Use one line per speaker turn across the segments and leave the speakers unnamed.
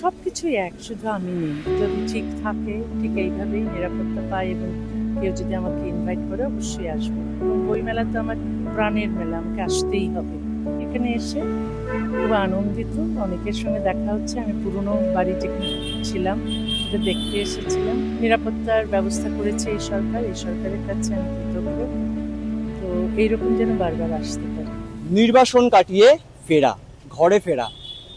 সবকিছুই এক, শুধু আমি নেই। যদি ঠিক থাকে, ঠিক এইভাবেই নিরাপত্তা পাই এবং কেউ যদি আমাকে ইনভাইট করে অবশ্যই আসবো। এবং বইমেলা তো আমার প্রাণের মেলা, আমাকে আসতেই হবে। এখানে এসে খুব আনন্দিত, অনেকের সঙ্গে দেখা হচ্ছে। আমি পুরনো বাড়ি যেখানে ছিলাম সেটা দেখতে এসেছিলাম। নিরাপত্তার ব্যবস্থা করেছে এই সরকার, এই সরকারের কাছে আমি কৃতজ্ঞ। তো এইরকম যেন বারবার আসতে পারে।
নির্বাসন কাটিয়ে ফেরা, ঘরে ফেরা,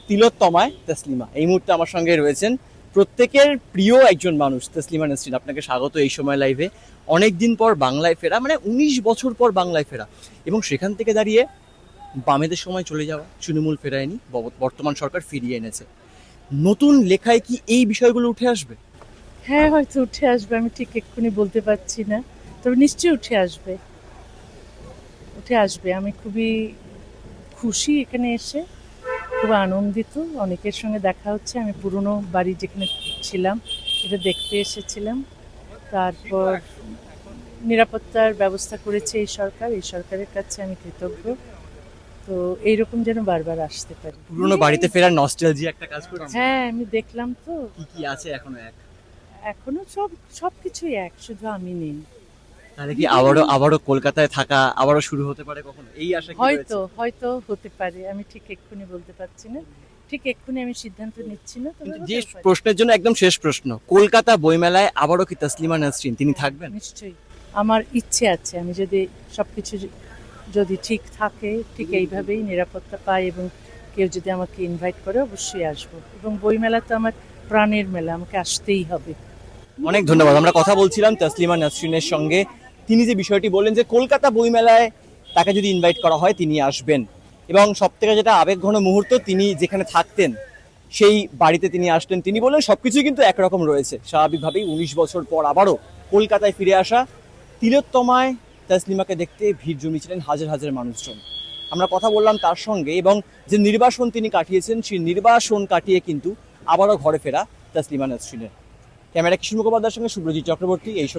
তিলোত্তমায় তসলিমা এই মুহূর্তে আমার সঙ্গে রয়েছেন। প্রত্যেকের প্রিয় একজন মানুষ তসলিমা নাসরিন, আপনাকে স্বাগত এই সময় লাইভে। অনেকদিন পর বাংলায় ফেরা, মানে 19 বছর পর বাংলায় ফেরা, এবং সেখান থেকে দাঁড়িয়ে বামেদের সময় চলে যাওয়া তৃণমূল ফেরায়নি, বর্তমান সরকার ফিরিয়ে এনেছে। নতুন লেখায় কি এই বিষয়গুলো উঠে আসবে?
হ্যাঁ, হয়তো উঠে আসবে, আমি ঠিক এক্ষুনি বলতে পারছি না, তবে নিশ্চয়ই উঠে আসবে। উঠে আসবে। আমি খুবই খুশি এখানে এসে, খুব আনন্দিত, অনেকের সঙ্গে দেখা হচ্ছে। আমি পুরনো বাড়ি যেখানে ছিলাম এটা দেখতে এসেছিলাম। তারপর নিরাপত্তার ব্যবস্থা করেছে এই সরকার, এই সরকারের কাছে আমি কৃতজ্ঞ। তো এইরকম যেন বারবার আসতে পারি।
পুরোনো বাড়িতে ফেরার নস্টালজিয়া একটা কাজ করছে।
হ্যাঁ, আমি দেখলাম তো।
কি কি আছে এখনো এক?
এখনো সবকিছুই এক, শুধু আমি নেই।
তাহলে কি আবারও কলকাতায় থাকা আবারও শুরু হতে পারে কখনো, এই আশা কি রয়েছে?
হয়তো হতে পারে, আমি ঠিক এক্ষুনি বলতে পারছি না। ঠিক এক্ষুনি আমি সিদ্ধান্ত নিচ্ছি না, তবে
কিন্তু যে
হতেও পারে।
প্রশ্নের জন্য একদম শেষ প্রশ্ন, কলকাতা বইমেলায় আবারও কি তসলিমা নাসরিন তিনি থাকবেন?
নিশ্চয়ই। আমার ইচ্ছে আছে, আমি যদি সবকিছু যদি ঠিক থাকে, ঠিক এইভাবেই নিরাপত্তা পাই এবং কেউ যদি আমাকে ইনভাইট করে অবশ্যই আসবো। এবং বইমেলা তো আমার প্রাণের মেলা, আমাকে আসতেই হবে।
অনেক ধন্যবাদ। আমরা কথা বলছিলাম তসলিমা নাসরিনের সঙ্গে। তিনি যে বিষয়টি বললেন যে কলকাতা বইমেলায় তাকে যদি ইনভাইট করা হয় তিনি আসবেন, এবং সব থেকে যেটা আবেগঘন মুহূর্ত, তিনি যেখানে থাকতেন সেই বাড়িতে তিনি আসলেন। তিনি বললেন সবকিছুই কিন্তু একরকম রয়েছে। স্বাভাবিকভাবেই 19 বছর পর আবারও কলকাতায় ফিরে আসা, তিলোত্তমায় তসলিমাকে দেখতে ভিড় জমিয়েছিলেন হাজার হাজার মানুষজন। আমরা কথা বললাম তার সঙ্গে, এবং যে নির্বাসন তিনি কাটিয়েছেন সেই নির্বাসন কাটিয়ে কিন্তু আবারও ঘরে ফেরা তসলিমা নাসরিনের। ক্যামেরা কিশোর মুখোপাধ্যায়ের সঙ্গে সুব্রজিৎ চক্রবর্তী, এই